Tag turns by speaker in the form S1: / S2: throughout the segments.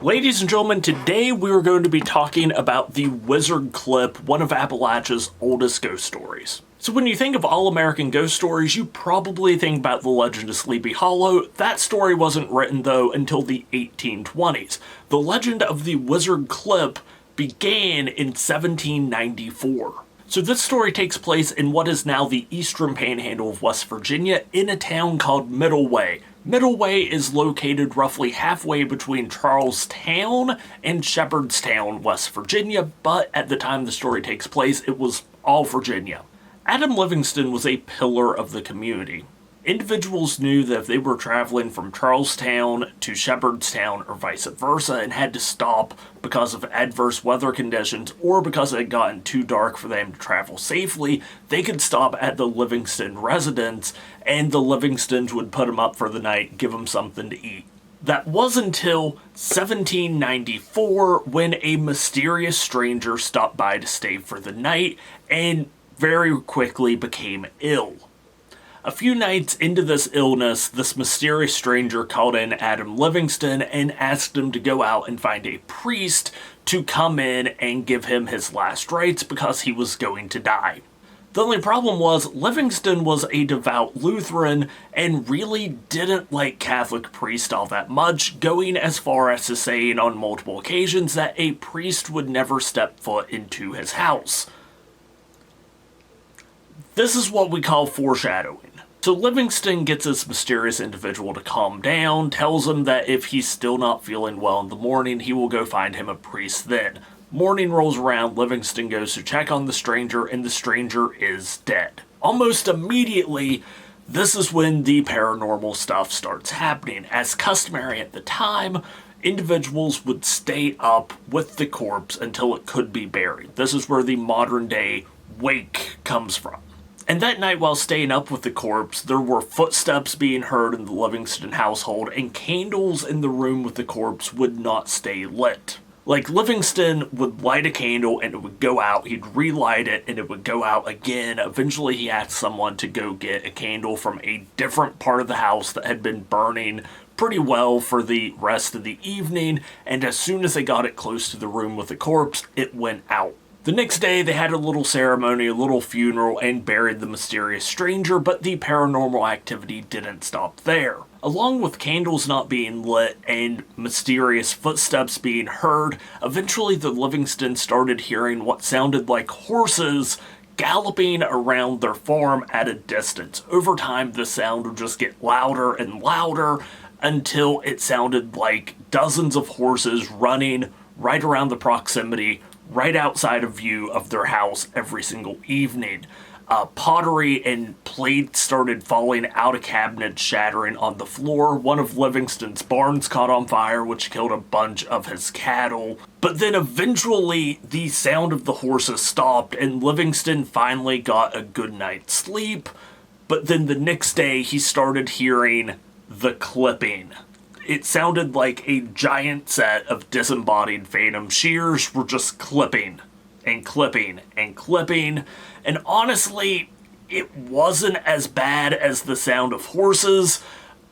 S1: Ladies and gentlemen, today we're going to be talking about the Wizard Clip, one of Appalachia's oldest ghost stories. So when you think of all-American ghost stories, you probably think about the legend of Sleepy Hollow. That story wasn't written, though, until the 1820s. The legend of the Wizard Clip began in 1794. So this story takes place in what is now the eastern panhandle of West Virginia in a town called Middleway. Middleway is located roughly halfway between Charlestown and Shepherdstown, West Virginia, but at the time the story takes place, it was all Virginia. Adam Livingston was a pillar of the community. Individuals knew that if they were traveling from Charlestown to Shepherdstown or vice versa and had to stop because of adverse weather conditions or because it had gotten too dark for them to travel safely, they could stop at the Livingston residence and the Livingstons would put them up for the night, give them something to eat. That was until 1794 when a mysterious stranger stopped by to stay for the night and very quickly became ill. A few nights into this illness, this mysterious stranger called in Adam Livingston and asked him to go out and find a priest to come in and give him his last rites because he was going to die. The only problem was Livingston was a devout Lutheran and really didn't like Catholic priests all that much, going as far as to saying on multiple occasions that a priest would never step foot into his house. This is what we call foreshadowing. So Livingston gets this mysterious individual to calm down, tells him that if he's still not feeling well in the morning, he will go find him a priest then. Morning rolls around, Livingston goes to check on the stranger, and the stranger is dead. Almost immediately, this is when the paranormal stuff starts happening. As customary at the time, individuals would stay up with the corpse until it could be buried. This is where the modern day wake comes from. And that night, while staying up with the corpse, there were footsteps being heard in the Livingston household, and candles in the room with the corpse would not stay lit. Like, Livingston would light a candle and it would go out, he'd relight it and it would go out again. Eventually he asked someone to go get a candle from a different part of the house that had been burning pretty well for the rest of the evening, and as soon as they got it close to the room with the corpse, it went out. The next day, they had a little ceremony, a little funeral, and buried the mysterious stranger, but the paranormal activity didn't stop there. Along with candles not being lit and mysterious footsteps being heard, eventually the Livingstons started hearing what sounded like horses galloping around their farm at a distance. Over time, the sound would just get louder and louder until it sounded like dozens of horses running right around the proximity, right outside of view of their house every single evening. Pottery and plates started falling out of cabinets, shattering on the floor. One of Livingston's barns caught on fire, which killed a bunch of his cattle. But then eventually, the sound of the horses stopped, and Livingston finally got a good night's sleep. But then the next day, he started hearing the clipping. It sounded like a giant set of disembodied phantom shears were just clipping and clipping and clipping. And honestly, it wasn't as bad as the sound of horses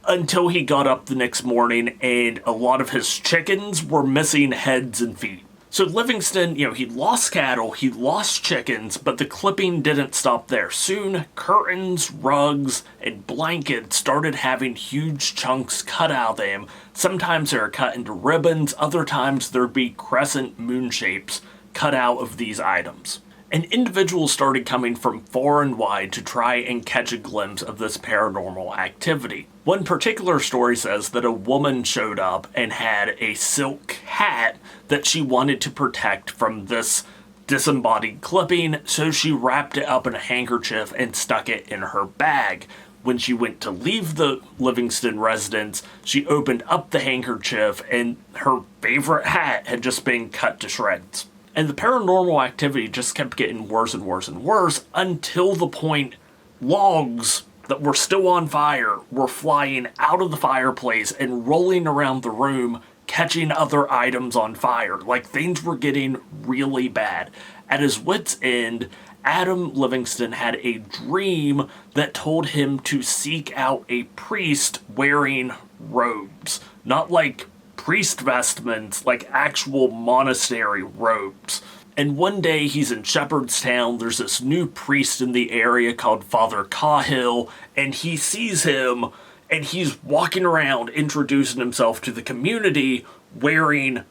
S1: until he got up the next morning and a lot of his chickens were missing heads and feet. So Livingston, he lost cattle, he lost chickens, but the clipping didn't stop there. Soon, curtains, rugs, and blankets started having huge chunks cut out of them. Sometimes they were cut into ribbons, other times there'd be crescent moon shapes cut out of these items. And individuals started coming from far and wide to try and catch a glimpse of this paranormal activity. One particular story says that a woman showed up and had a silk hat that she wanted to protect from this disembodied clipping, so she wrapped it up in a handkerchief and stuck it in her bag. When she went to leave the Livingston residence, she opened up the handkerchief and her favorite hat had just been cut to shreds. And the paranormal activity just kept getting worse and worse and worse until the point logs that were still on fire were flying out of the fireplace and rolling around the room, catching other items on fire. Like, things were getting really bad. At his wit's end, Adam Livingston had a dream that told him to seek out a priest wearing robes. Not like priest vestments, like actual monastery robes. And one day he's in Shepherdstown, there's this new priest in the area called Father Cahill, and he sees him, and he's walking around introducing himself to the community wearing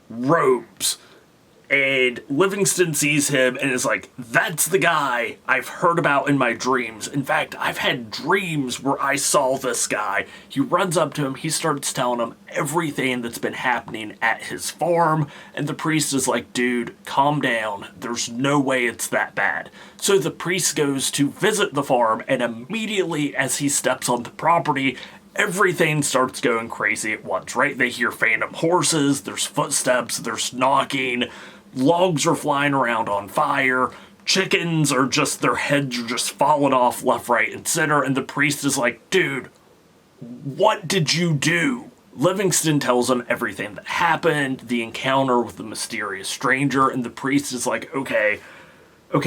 S1: robes. And Livingston sees him and is like, that's the guy I've heard about in my dreams. In fact, I've had dreams where I saw this guy. He runs up to him, he starts telling him everything that's been happening at his farm, and the priest is like, dude, calm down. There's no way it's that bad. So the priest goes to visit the farm, and immediately as he steps on the property, everything starts going crazy at once, right? They hear phantom horses, there's footsteps, there's knocking, logs are flying around on fire, chickens are just, their heads are just falling off left, right, and center, and the priest is like, dude, what did you do? Livingston tells him everything that happened, the encounter with the mysterious stranger, and the priest is like, okay,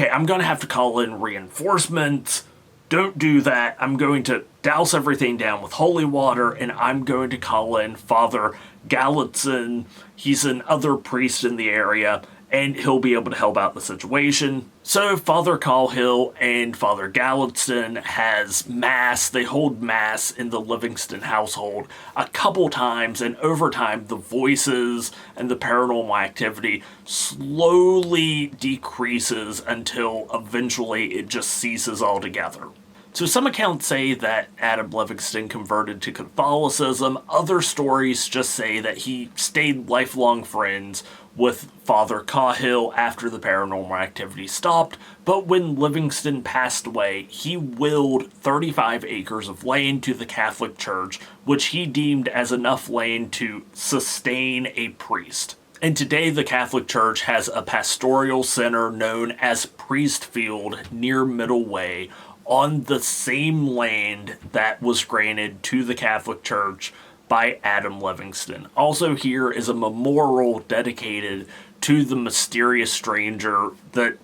S1: I'm gonna have to call in reinforcements. Don't do that. I'm going to douse everything down with holy water, and I'm going to call in Father Galitzin. He's another priest in the area, and he'll be able to help out the situation. So Father Cahill and Father Galitzin has mass. They hold mass in the Livingston household a couple times, and over time the voices and the paranormal activity slowly decreases until eventually it just ceases altogether. So some accounts say that Adam Livingston converted to Catholicism. Other stories just say that he stayed lifelong friends with Father Cahill after the paranormal activity stopped, but when Livingston passed away, he willed 35 acres of land to the Catholic Church, which he deemed as enough land to sustain a priest. And today the Catholic Church has a pastoral center known as Priestfield near Middleway, on the same land that was granted to the Catholic Church by Adam Livingston. Also here is a memorial dedicated to the mysterious stranger that,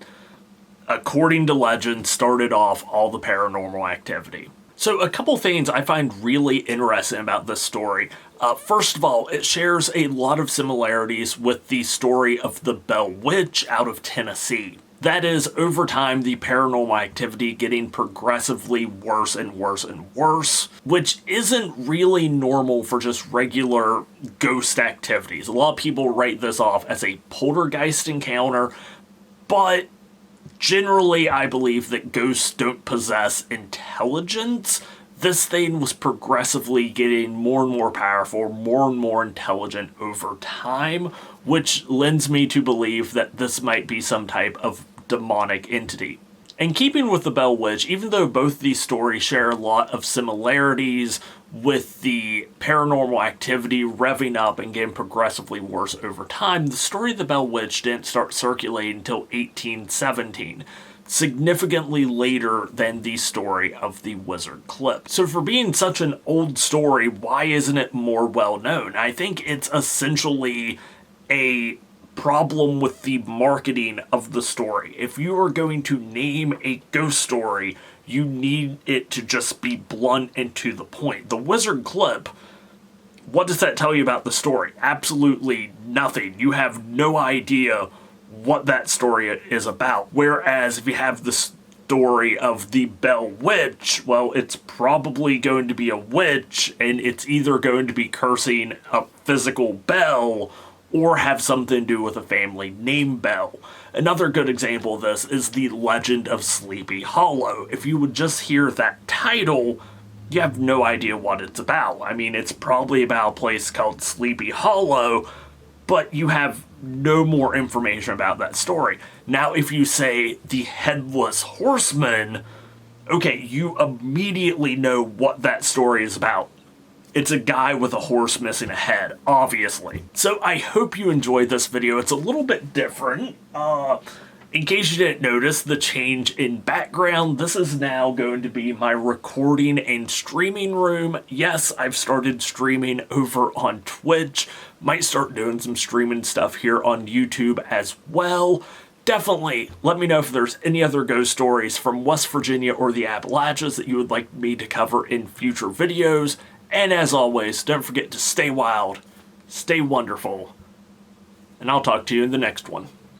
S1: according to legend, started off all the paranormal activity. So a couple things I find really interesting about this story. First of all, it shares a lot of similarities with the story of the Bell Witch out of Tennessee. That is, over time, the paranormal activity getting progressively worse and worse and worse, which isn't really normal for just regular ghost activities. A lot of people write this off as a poltergeist encounter, but generally I believe that ghosts don't possess intelligence. This thing was progressively getting more and more powerful, more and more intelligent over time, which lends me to believe that this might be some type of demonic entity. And keeping with the Bell Witch, even though both these stories share a lot of similarities with the paranormal activity revving up and getting progressively worse over time, the story of the Bell Witch didn't start circulating until 1817, significantly later than the story of the Wizard Clip. So for being such an old story, why isn't it more well known? I think it's essentially a problem with the marketing of the story. If you are going to name a ghost story, you need it to just be blunt and to the point. The Wizard Clip, what does that tell you about the story? Absolutely nothing. You have no idea what that story is about. Whereas if you have the story of the Bell Witch, well, it's probably going to be a witch, and it's either going to be cursing a physical bell or have something to do with a family named Bell. Another good example of this is the Legend of Sleepy Hollow. If you would just hear that title, you have no idea what it's about. I mean, it's probably about a place called Sleepy Hollow, but you have no more information about that story. Now, if you say the Headless Horseman, okay, you immediately know what that story is about. It's a guy with a horse missing a head, obviously. So I hope you enjoyed this video. It's a little bit different. In case you didn't notice the change in background, this is now going to be my recording and streaming room. Yes, I've started streaming over on Twitch. Might start doing some streaming stuff here on YouTube as well. Definitely let me know if there's any other ghost stories from West Virginia or the Appalachians that you would like me to cover in future videos. And as always, don't forget to stay wild, stay wonderful, and I'll talk to you in the next one.